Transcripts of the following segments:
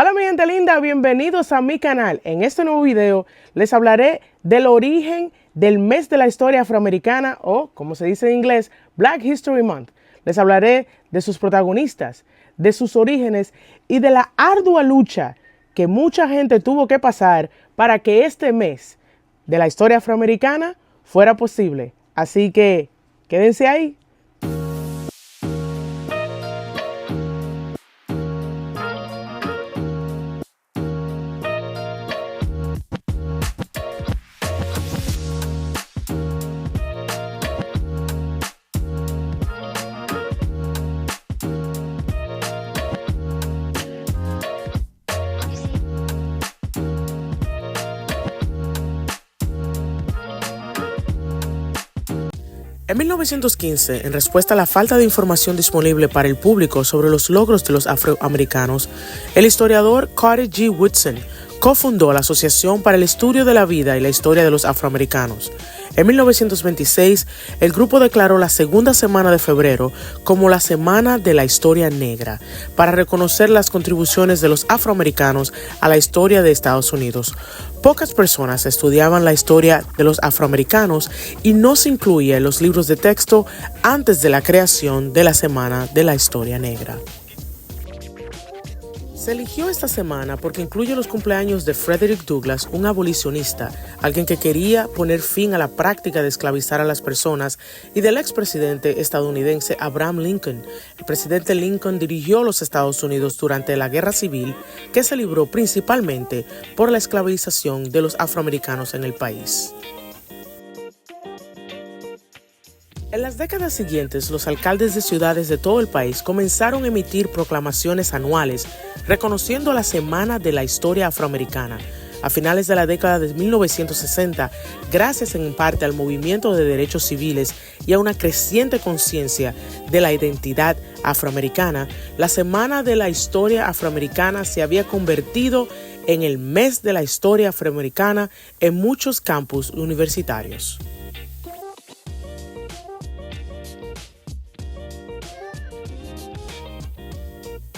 Hola mi gente linda, bienvenidos a mi canal. En este nuevo video les hablaré del origen del mes de la historia afroamericana o, como se dice en inglés, Black History Month. Les hablaré de sus protagonistas, de sus orígenes y de la ardua lucha que mucha gente tuvo que pasar para que este mes de la historia afroamericana fuera posible. Así que quédense ahí. En 1915, en respuesta a la falta de información disponible para el público sobre los logros de los afroamericanos, el historiador Carter G. Woodson cofundó la Asociación para el Estudio de la Vida y la Historia de los Afroamericanos. En 1926, el grupo declaró la segunda semana de febrero como la Semana de la Historia Negra, para reconocer las contribuciones de los afroamericanos a la historia de Estados Unidos. Pocas personas estudiaban la historia de los afroamericanos y no se incluía en los libros de texto antes de la creación de la Semana de la Historia Negra. Se eligió esta semana porque incluye los cumpleaños de Frederick Douglass, un abolicionista, alguien que quería poner fin a la práctica de esclavizar a las personas, y del expresidente estadounidense Abraham Lincoln. El presidente Lincoln dirigió los Estados Unidos durante la Guerra Civil, que se libró principalmente por la esclavización de los afroamericanos en el país. En las décadas siguientes, los alcaldes de ciudades de todo el país comenzaron a emitir proclamaciones anuales reconociendo la Semana de la Historia Afroamericana. A finales de la década de 1960, gracias en parte al movimiento de derechos civiles y a una creciente conciencia de la identidad afroamericana, la Semana de la Historia Afroamericana se había convertido en el mes de la historia afroamericana en muchos campus universitarios.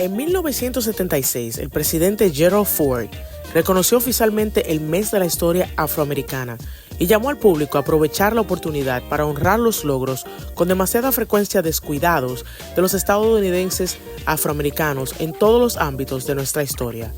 En 1976, el presidente Gerald Ford reconoció oficialmente el mes de la historia afroamericana y llamó al público a aprovechar la oportunidad para honrar los logros con demasiada frecuencia descuidados de los estadounidenses afroamericanos en todos los ámbitos de nuestra historia.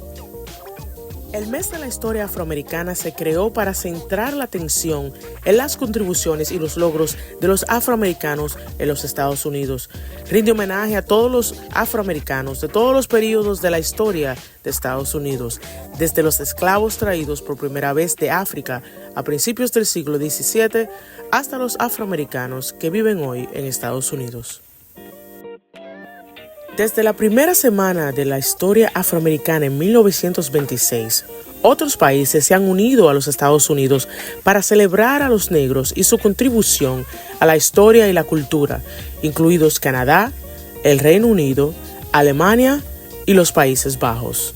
El mes de la historia afroamericana se creó para centrar la atención en las contribuciones y los logros de los afroamericanos en los Estados Unidos. Rinde homenaje a todos los afroamericanos de todos los periodos de la historia de Estados Unidos, desde los esclavos traídos por primera vez de África a principios del siglo XVII hasta los afroamericanos que viven hoy en Estados Unidos. Desde la primera semana de la historia afroamericana en 1926, otros países se han unido a los Estados Unidos para celebrar a los negros y su contribución a la historia y la cultura, incluidos Canadá, el Reino Unido, Alemania y los Países Bajos.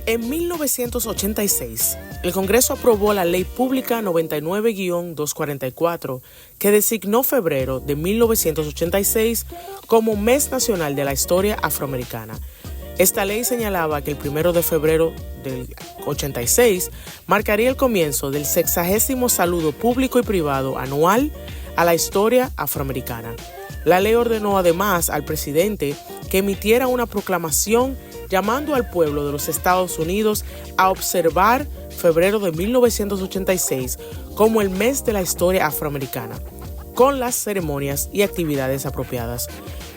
En 1986, el Congreso aprobó la Ley Pública 99-244, que designó febrero de 1986 como Mes Nacional de la Historia Afroamericana. Esta ley señalaba que el 1 de febrero del 86 marcaría el comienzo del 60º saludo público y privado anual a la historia afroamericana. La ley ordenó además al presidente que emitiera una proclamación llamando al pueblo de los Estados Unidos a observar febrero de 1986 como el mes de la historia afroamericana, con las ceremonias y actividades apropiadas.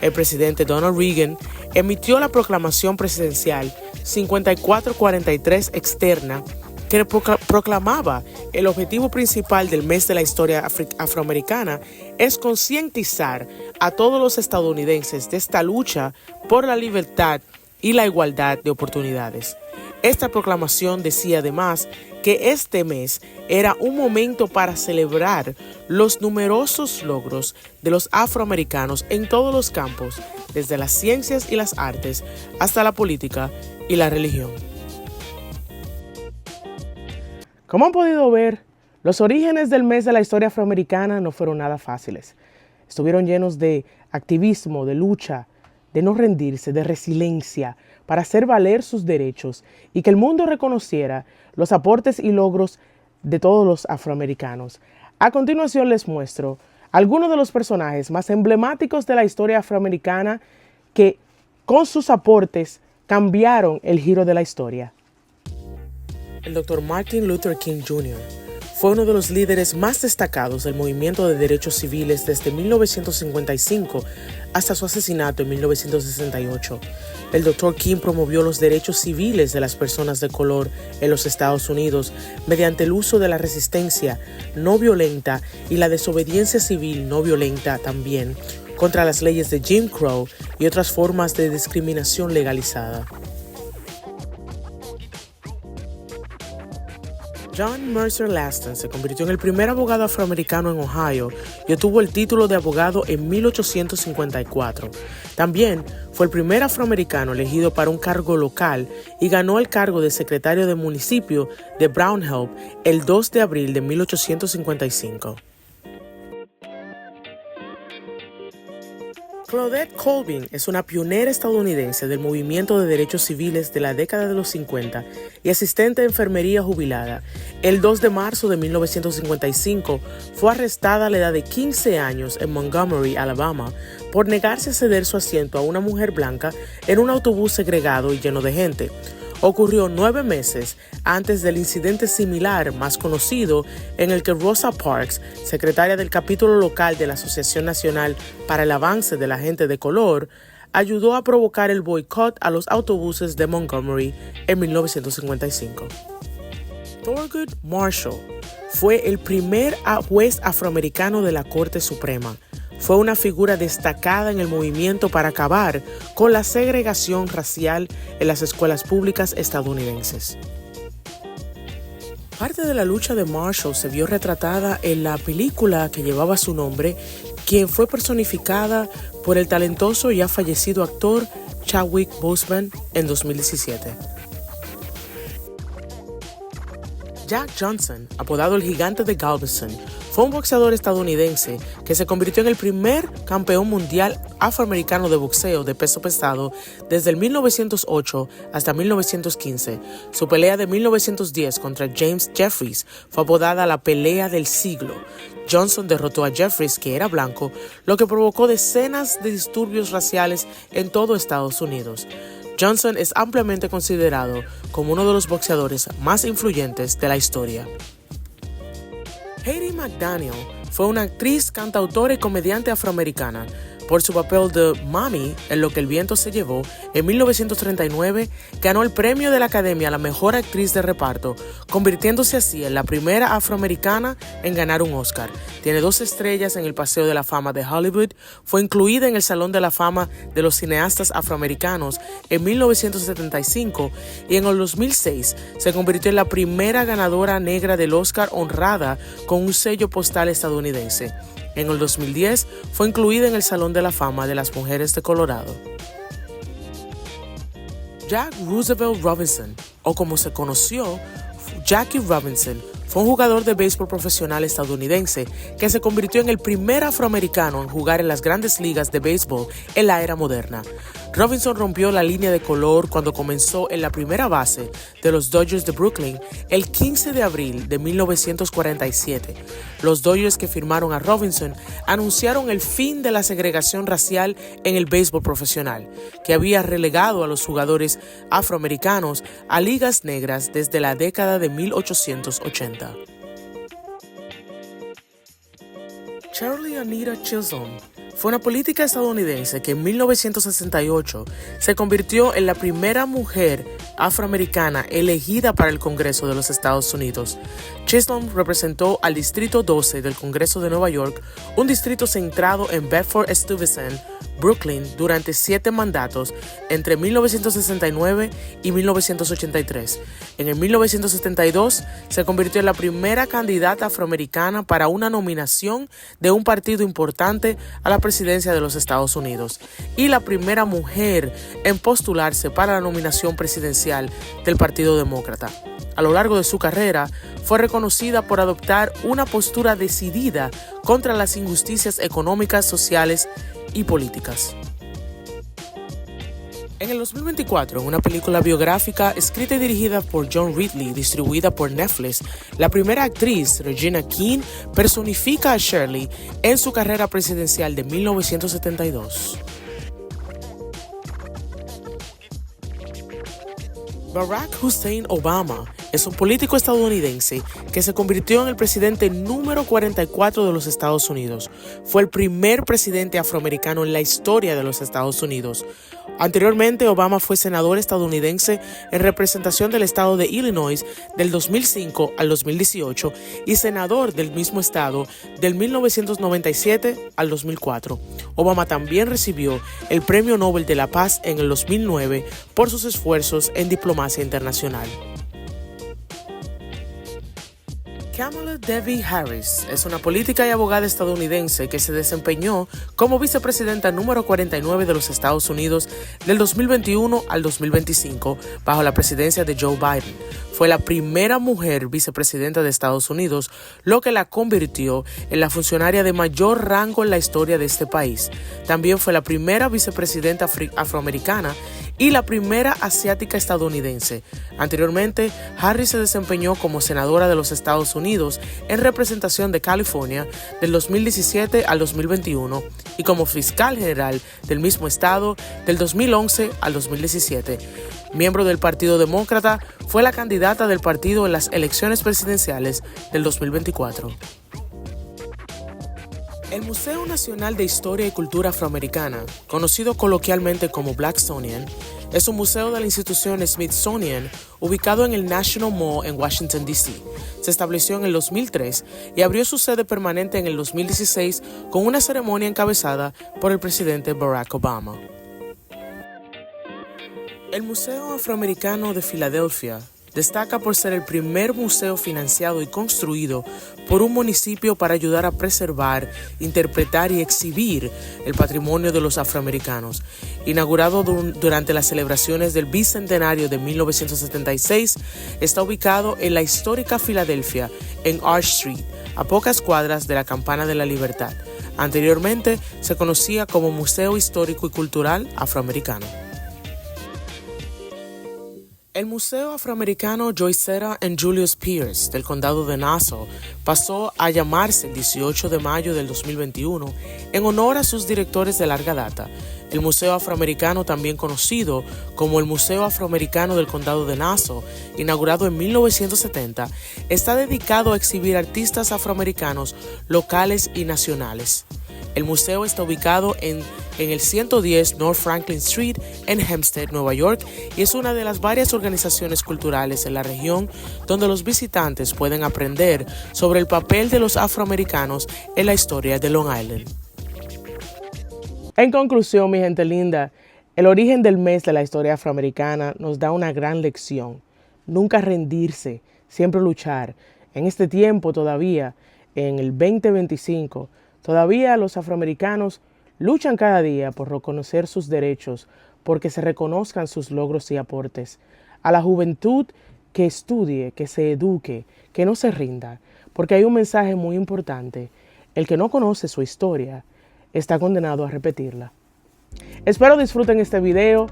El presidente Donald Reagan emitió la proclamación presidencial 5443 externa, que proclamaba el objetivo principal del mes de la historia afroamericana es concientizar a todos los estadounidenses de esta lucha por la libertad y la igualdad de oportunidades. Esta proclamación decía además que este mes era un momento para celebrar los numerosos logros de los afroamericanos en todos los campos, desde las ciencias y las artes hasta la política y la religión. Como han podido ver, Los orígenes del mes de la historia afroamericana no fueron nada fáciles. Estuvieron llenos de activismo, de lucha, de no rendirse, de resiliencia, para hacer valer sus derechos y que el mundo reconociera los aportes y logros de todos los afroamericanos. A continuación les muestro algunos de los personajes más emblemáticos de la historia afroamericana que con sus aportes cambiaron el giro de la historia. El Dr. Martin Luther King Jr. fue uno de los líderes más destacados del movimiento de derechos civiles desde 1955 hasta su asesinato en 1968. El Dr. King promovió los derechos civiles de las personas de color en los Estados Unidos mediante el uso de la resistencia no violenta y la desobediencia civil no violenta también contra las leyes de Jim Crow y otras formas de discriminación legalizada. John Mercer Laston se convirtió en el primer abogado afroamericano en Ohio y obtuvo el título de abogado en 1854. También fue el primer afroamericano elegido para un cargo local y ganó el cargo de secretario de municipio de Brown Help el 2 de abril de 1855. Claudette Colvin es una pionera estadounidense del movimiento de derechos civiles de la década de los 50 y asistente de enfermería jubilada. El 2 de marzo de 1955 fue arrestada a la edad de 15 años en Montgomery, Alabama, por negarse a ceder su asiento a una mujer blanca en un autobús segregado y lleno de gente. Ocurrió 9 meses antes del incidente similar más conocido en el que Rosa Parks, secretaria del capítulo local de la Asociación Nacional para el Avance de la Gente de Color, ayudó a provocar el boicot a los autobuses de Montgomery en 1955. Thurgood Marshall fue el primer juez afroamericano de la Corte Suprema. Fue una figura destacada en el movimiento para acabar con la segregación racial en las escuelas públicas estadounidenses. Parte de la lucha de Marshall se vio retratada en la película que llevaba su nombre, quien fue personificada por el talentoso y ya fallecido actor Chadwick Boseman en 2017. Jack Johnson, apodado el Gigante de Galveston, fue un boxeador estadounidense que se convirtió en el primer campeón mundial afroamericano de boxeo de peso pesado desde el 1908 hasta 1915. Su pelea de 1910 contra James Jeffries fue apodada la pelea del siglo. Johnson derrotó a Jeffries, que era blanco, lo que provocó decenas de disturbios raciales en todo Estados Unidos. Johnson es ampliamente considerado como uno de los boxeadores más influyentes de la historia. Hattie McDaniel fue una actriz, cantautora y comediante afroamericana. Por su papel de Mommy en Lo que el viento se llevó, en 1939 ganó el premio de la Academia a la mejor actriz de reparto, convirtiéndose así en la primera afroamericana en ganar un Oscar. Tiene 2 estrellas en el Paseo de la Fama de Hollywood, fue incluida en el Salón de la Fama de los Cineastas Afroamericanos en 1975 y en el 2006 se convirtió en la primera ganadora negra del Oscar honrada con un sello postal estadounidense. En el 2010 fue incluida en el Salón de la Fama de las Mujeres de Colorado. Jack Roosevelt Robinson, o como se conoció, Jackie Robinson, fue un jugador de béisbol profesional estadounidense que se convirtió en el primer afroamericano en jugar en las grandes ligas de béisbol en la era moderna. Robinson rompió la línea de color cuando comenzó en la primera base de los Dodgers de Brooklyn el 15 de abril de 1947. Los Dodgers, que firmaron a Robinson, anunciaron el fin de la segregación racial en el béisbol profesional, que había relegado a los jugadores afroamericanos a ligas negras desde la década de 1880. Shirley Anita Chisholm fue una política estadounidense que en 1968 se convirtió en la primera mujer afroamericana elegida para el Congreso de los Estados Unidos. Chisholm representó al Distrito 12 del Congreso de Nueva York, un distrito centrado en Bedford-Stuyvesant, Brooklyn, durante 7 mandatos entre 1969 y 1983. En el 1972 se convirtió en la primera candidata afroamericana para una nominación de un partido importante a la presidencia de los Estados Unidos y la primera mujer en postularse para la nominación presidencial del Partido Demócrata. a lo largo de su carrera, fue reconocida por adoptar una postura decidida contra las injusticias económicas, sociales y políticas. En el 2024, en una película biográfica escrita y dirigida por John Ridley, distribuida por Netflix, la primera actriz, Regina King, personifica a Shirley en su carrera presidencial de 1972. Barack Hussein Obama es un político estadounidense que se convirtió en el presidente número 44 de los Estados Unidos. Fue el primer presidente afroamericano en la historia de los Estados Unidos. Anteriormente, Obama fue senador estadounidense en representación del estado de Illinois del 2005 al 2018 y senador del mismo estado del 1997 al 2004. Obama también recibió el Premio Nobel de la Paz en el 2009 por sus esfuerzos en diplomacia internacional. Kamala Devi Harris es una política y abogada estadounidense que se desempeñó como vicepresidenta número 49 de los Estados Unidos del 2021 al 2025 bajo la presidencia de Joe Biden. Fue la primera mujer vicepresidenta de Estados Unidos, lo que la convirtió en la funcionaria de mayor rango en la historia de este país. También fue la primera vicepresidenta afroamericana y la primera asiática estadounidense. Anteriormente, Harris se desempeñó como senadora de los Estados Unidos en representación de California del 2017 al 2021 y como fiscal general del mismo estado del 2011 al 2017. Miembro del Partido Demócrata, fue la candidata del partido en las elecciones presidenciales del 2024. El Museo Nacional de Historia y Cultura Afroamericana, conocido coloquialmente como Blacksonian, es un museo de la institución Smithsonian ubicado en el National Mall en Washington, D.C. Se estableció en el 2003 y abrió su sede permanente en el 2016 con una ceremonia encabezada por el presidente Barack Obama. El Museo Afroamericano de Filadelfia destaca por ser el primer museo financiado y construido por un municipio para ayudar a preservar, interpretar y exhibir el patrimonio de los afroamericanos. Inaugurado durante las celebraciones del bicentenario de 1976, está ubicado en la histórica Filadelfia, en Arch Street, a pocas cuadras de la Campana de la Libertad. Anteriormente se conocía como Museo Histórico y Cultural Afroamericano. El Museo Afroamericano Joycetta and Julius Pierce del Condado de Nassau pasó a llamarse el 18 de mayo del 2021 en honor a sus directores de larga data. El Museo Afroamericano, también conocido como el Museo Afroamericano del Condado de Nassau, inaugurado en 1970, está dedicado a exhibir artistas afroamericanos locales y nacionales. El museo está ubicado en el 110 North Franklin Street en Hempstead, Nueva York, y es una de las varias organizaciones culturales en la región donde los visitantes pueden aprender sobre el papel de los afroamericanos en la historia de Long Island. En conclusión, mi gente linda, el origen del mes de la historia afroamericana nos da una gran lección. Nunca rendirse, siempre luchar. En este tiempo todavía, en el 2025, todavía los afroamericanos luchan cada día por reconocer sus derechos, porque se reconozcan sus logros y aportes. A la juventud que estudie, que se eduque, que no se rinda, porque hay un mensaje muy importante. El que no conoce su historia está condenado a repetirla. Espero disfruten este video,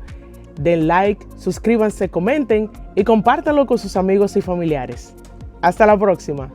den like, suscríbanse, comenten y compártanlo con sus amigos y familiares. Hasta la próxima.